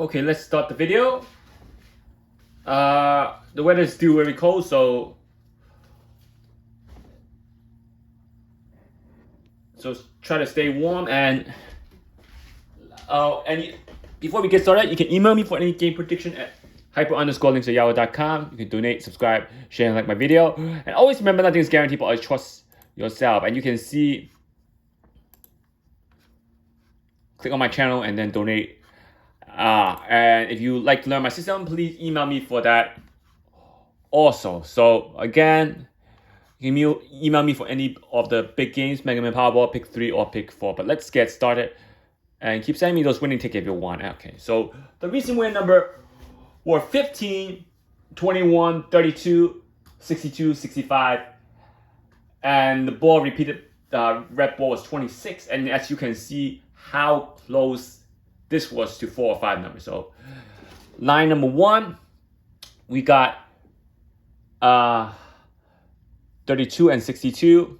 Okay, let's start the video. The weather is still very cold, so try to stay warm and before we get started, you can email me for any game prediction at hyper_links@yahoo.com. You can donate, subscribe, share, and like my video. And always remember, nothing is guaranteed, but always trust yourself. And you can see, click on my channel and then donate. And if you like to learn my system, please email me for that also. So again, you can email me for any of the big games, Mega Man Powerball, Pick 3 or Pick 4. But let's get started. And keep sending me those winning tickets if you want. Okay, so the recent win number were 15, 21, 32, 62, 65. And the ball repeated, red ball was 26. And as you can see how close this was to 4 or 5 numbers. So line number 1, we got 32 and 62.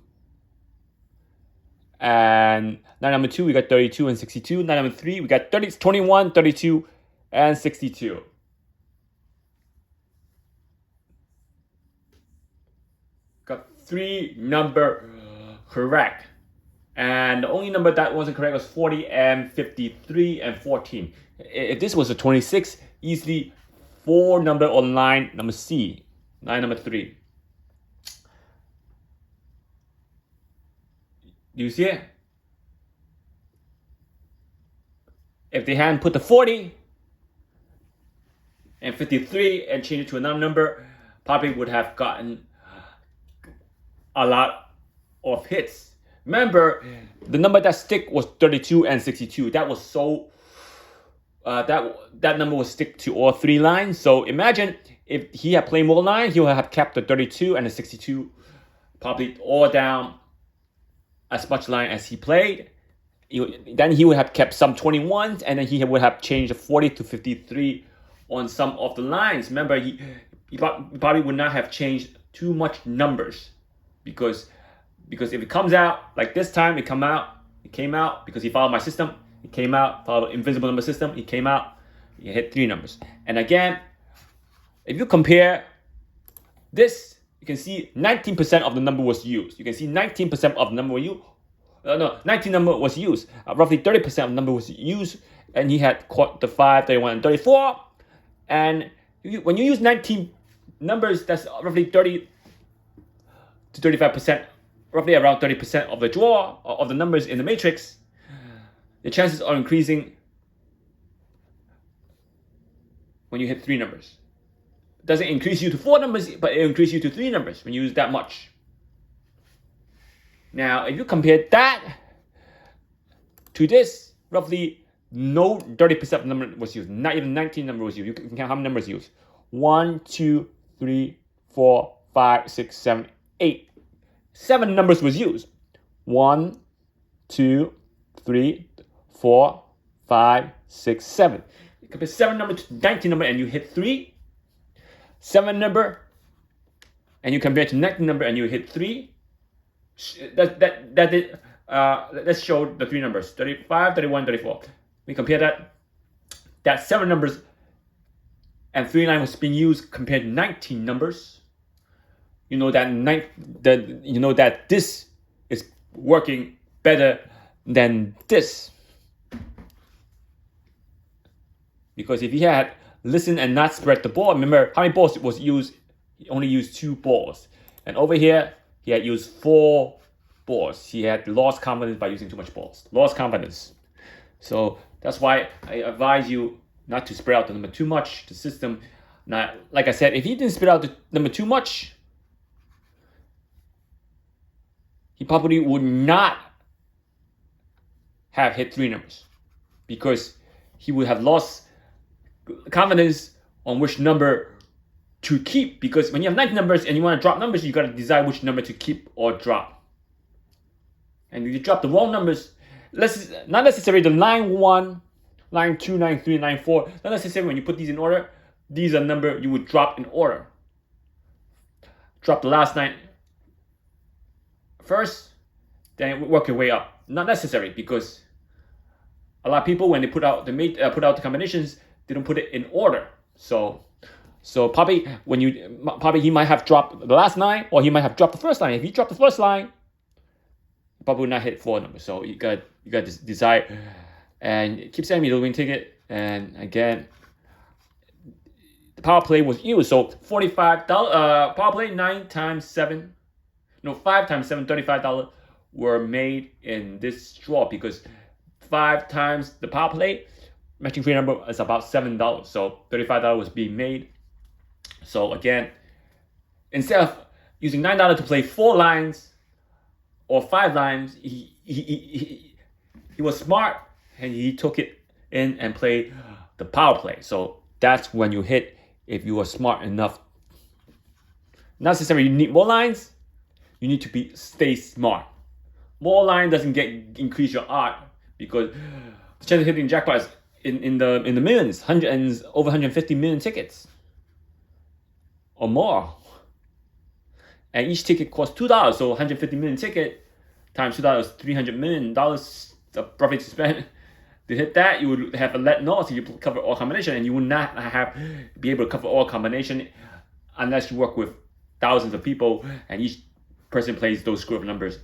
And line number 2, we got 32 and 62. Line number 3, we got 21, 32, and 62. Got 3 number correct. And the only number that wasn't correct was 40 and 53 and 14. If this was a 26, easily 4 number on line number C, line number 3. Do you see it? If they hadn't put the 40 and 53 and changed it to another number, probably would have gotten a lot of hits. Remember, the number that stick was 32 and 62. That was so that number would stick to all 3 lines. So imagine if he had played more lines, he would have kept the 32 and the 62 probably all down as much line as he played. Then he would have kept some 21s, and then he would have changed the 40 to 53 on some of the lines. Remember, he probably would not have changed too much numbers because if it comes out like this time, it came out because he followed my system. It came out, followed Invincible number system. It came out, he hit 3 numbers. And again, if you compare this, you can see 19% of the number was used. You can see 19% of the number was used. 19 number was used. Roughly 30% of the number was used. And he had the 5, 31, and 34. And when you use 19 numbers, that's roughly 30 to 35%, roughly around 30% of the draw of the numbers in the matrix. The chances are increasing when you hit 3 numbers. It doesn't increase you to 4 numbers, but it increases you to 3 numbers when you use that much. Now, if you compare that to this, roughly no 30% of the number was used. Not even 19 number was used. You can count how many numbers used. 1, 2, 3, 4, 5, 6, 7, 8. 7 numbers was used. 1, 2, 3, 4, 5, 6, 7. You compare 7 number to 19 number and you hit 3. 7 number and you compare to 19 number and you hit 3. Let's show the 3 numbers, 35, 31, 34. We compare that 7 numbers and 3 line was being used compared to 19 numbers. You know that this is working better than this. Because if he had listened and not spread the ball, remember how many balls was used? He only used 2 balls. And over here, he had used 4 balls. He had lost confidence by using too much balls. Lost confidence. So that's why I advise you not to spread out the number too much. The system, not like I said, if he didn't spread out the number too much, he probably would not have hit 3 numbers because he would have lost confidence on which number to keep. Because when you have 19 numbers and you want to drop numbers, you got to decide which number to keep or drop. And if you drop the wrong numbers, not necessarily the line 1, line 2, line 3, line 4, not necessarily when you put these in order, these are number you would drop in order. Drop the last 9 first, then work your way up. Not necessary, because a lot of people, when they put out the combinations, didn't put it in order. So probably he might have dropped the last line, or he might have dropped the first line. If he dropped the first line, he probably would not hit 4 numbers. So you got to decide, and keep sending me the win ticket. And again, the power play was used. So $45 power play, 5 times 7, $35 were made in this draw, because 5 times the power play, matching free number is about $7. So $35 was being made. So again, instead of using $9 to play 4 lines or 5 lines, he was smart, and he took it in and played the power play. So that's when you hit, if you are smart enough. Not necessarily you need more lines, you need to stay smart. More line doesn't increase your art, because the chance of hitting jackpot is in the millions, over 150 million tickets or more. And each ticket costs $2, so 150 million ticket times $2, $300 million of profit to spend. To hit that, you would have a let no, so you cover all combination, and you would not be able to cover all combination unless you work with thousands of people and each person plays those group of numbers.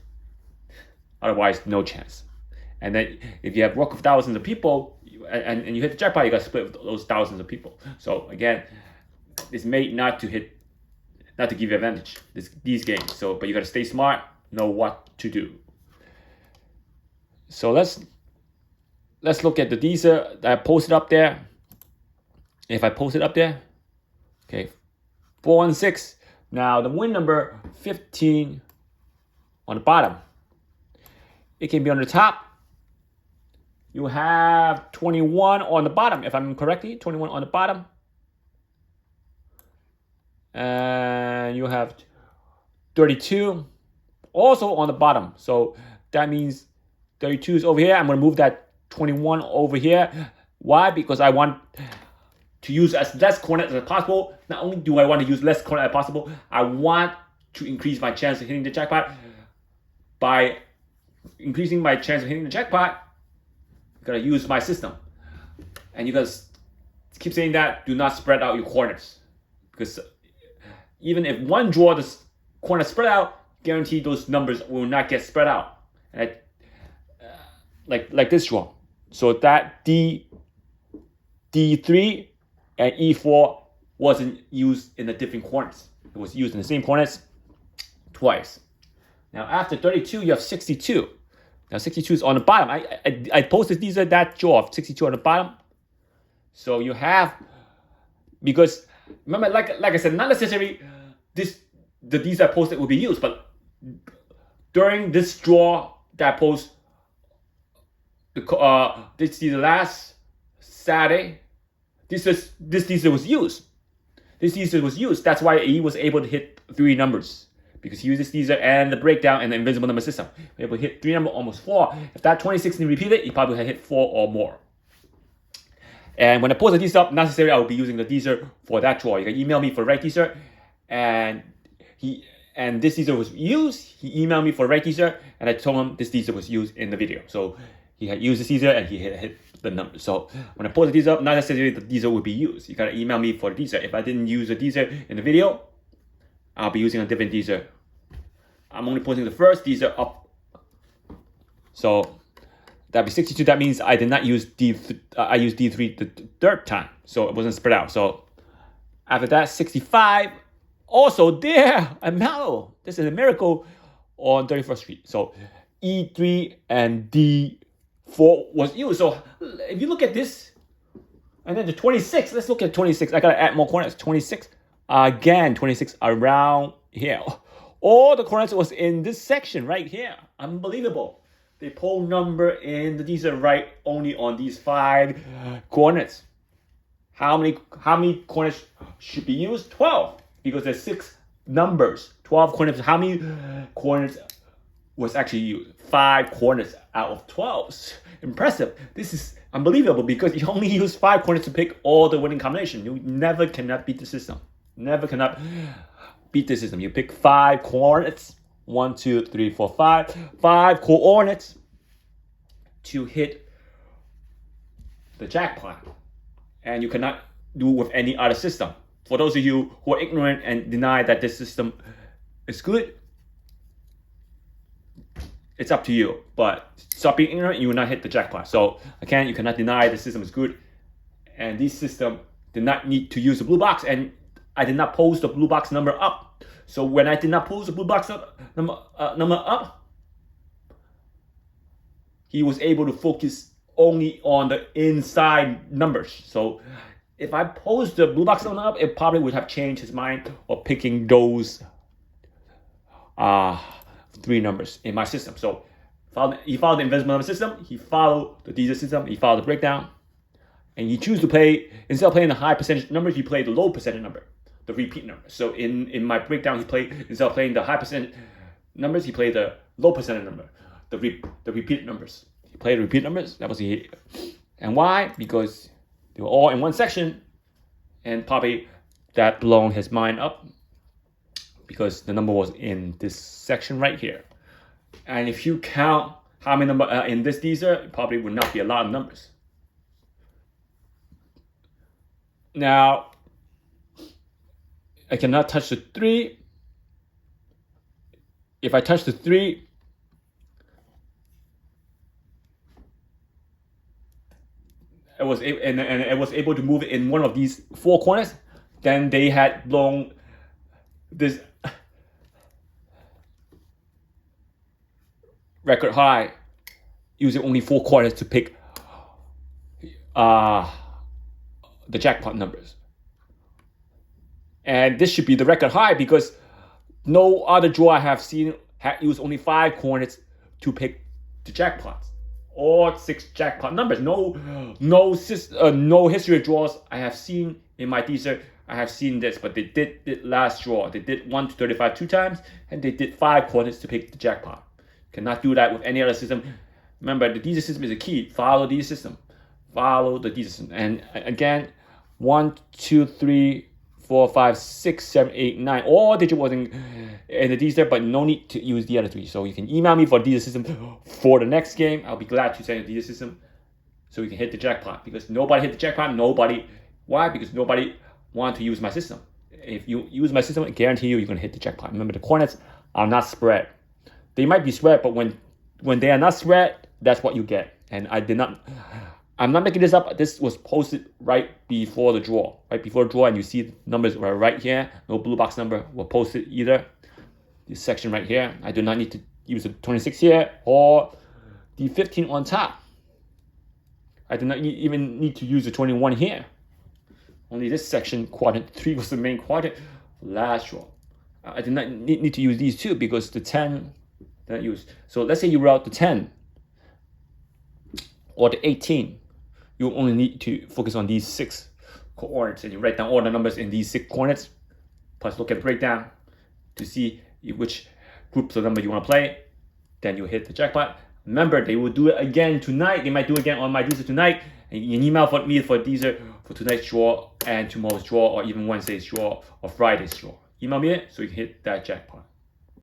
Otherwise, no chance. And then if you have work with thousands of people and you hit the jackpot, you got to split with those thousands of people. So again, it's made not to give you advantage, these games. So, but you got to stay smart, know what to do. So let's look at the Dster that I posted up there. If I post it up there, okay, 416. Now the win number 15 on the bottom. It can be on the top. You have 21 on the bottom, if I'm correctly, 21 on the bottom. And you have 32 also on the bottom. So that means 32 is over here. I'm going to move that 21 over here. Why? Because I want to use as less coordinates as possible. Not only do I want to use less coordinates as possible, I want to increase my chance of hitting the jackpot. By increasing my chance of hitting the jackpot, you gotta use my system. And you gotta keep saying that, do not spread out your coordinates. Because even if one draw the coordinates spread out, guarantee those numbers will not get spread out. And like this draw. So that D3 and E4 wasn't used in the different coordinates. It was used in the same coordinates twice. Now after 32, you have 62. Now 62 is on the bottom. I posted that draw of 62 on the bottom. So you have, because remember, like I said, not necessarily the Dster I posted will be used, but during this draw that I post, this is the last Saturday, this Dster was used. This Dster was used. That's why he was able to hit 3 numbers. Because he used this Dster and the breakdown and the Invincible number system. He was able to hit 3 numbers, almost 4. If that 26 didn't repeat it, he probably had hit 4 or more. And when I post the Dster up, not necessarily I will be using the Dster for that draw. You can email me for the right Dster, and this Dster was used. He emailed me for the right Dster, and I told him this Dster was used in the video. So he had used the Dster and he hit the number. So when I post the Dster up, not necessarily the Dster will be used. You gotta email me for the Dster. If I didn't use the Dster in the video, I'll be using a different Dster. I'm only posting the first Dster up. So that'd be 62. That means I did not use I used D3 the third time, so it wasn't spread out. So after that, 65. Also there, a miracle. This is a miracle on 31st Street. So E3 and D4 was used. So if you look at this, and then the 26. Let's look at 26. I gotta add more coordinates. 26. Again, 26 around here. All the coordinates was in this section right here. Unbelievable. They pull number in the Dster right only on these 5 coordinates. How many coordinates should be used? 12. Because there's 6 numbers. 12 coordinates. How many coordinates was actually used? 5 coordinates out of 12. Impressive. This is unbelievable because you only use 5 coordinates to pick all the winning combination. You never cannot beat the system. Never cannot beat the system. You pick 5 coordinates. 1, 2, 3, 4, 5. 5 coordinates to hit the jackpot. and you cannot do with any other system. For those of you who are ignorant and deny that this system is good, it's up to you. But stop being ignorant, you will not hit the jackpot. So again, you cannot deny the system is good. And this system did not need to use the blue box, and I did not post the blue box number up. So when I did not post the blue box number up, he was able to focus only on the inside numbers. So if I post the blue box number up, it probably would have changed his mind of picking those 3 numbers in my system. So he followed the Invincible number system, he followed the Dster system, he followed the breakdown, and he chose to play, instead of playing the high percentage numbers, he played the low percentage number, the repeat number. So in my breakdown, instead of playing the high percentage numbers, he played the low percentage number, the repeat numbers. He played the repeat numbers. That was the, and why? Because they were all in one section, and probably that blown his mind up because the number was in this section right here. And if you count how many number in this Dster, it probably would not be a lot of numbers. Now, I cannot touch the 3. If I touch the 3, it was able to move it in one of these 4 corners. Then they had blown this record high using only 4 corners to pick the jackpot numbers. And this should be the record high because no other draw I have seen had used only 5 corners to pick the jackpots or 6 jackpot numbers. No history of draws I have seen in my Dster. I have seen this, but they did it last draw. They did 1 to 35 2 times, and they did 5 corners to pick the jackpot. Cannot do that with any other system. Remember, the Dster system is the key. Follow the system. Follow the Dster system. And again, 1, 2, 3, 4, 5, 6, 7, 8, 9. All digit was in the Dster, but no need to use the other 3. So you can email me for Dster system for the next game. I'll be glad to send you the Dster system so you can hit the jackpot. Because nobody hit the jackpot. Why? Because nobody wanted to use my system. If you use my system, I guarantee you're going to hit the jackpot. Remember, the corners are not spread. They might be spread, but when they are not spread, that's what you get. And I'm not making this up. This was posted right before the draw. Right before the draw, and you see the numbers were right here. No blue box number were posted either. This section right here. I do not need to use the 26 here or the 15 on top. I do not even need to use the 21 here. Only this section, quadrant 3, was the main quadrant last draw. I did not need to use these 2 because the 10 that used. So let's say you route the 10 or the 18. You only need to focus on these 6 coordinates, and you write down all the numbers in these 6 coordinates. Plus look at the breakdown to see which groups of number you want to play. Then you hit the jackpot. Remember, they will do it again tonight. They might do it again on my Dster tonight. And you can email me for Dster for tonight's draw and tomorrow's draw, or even Wednesday's draw or Friday's draw. Email me it so you can hit that jackpot.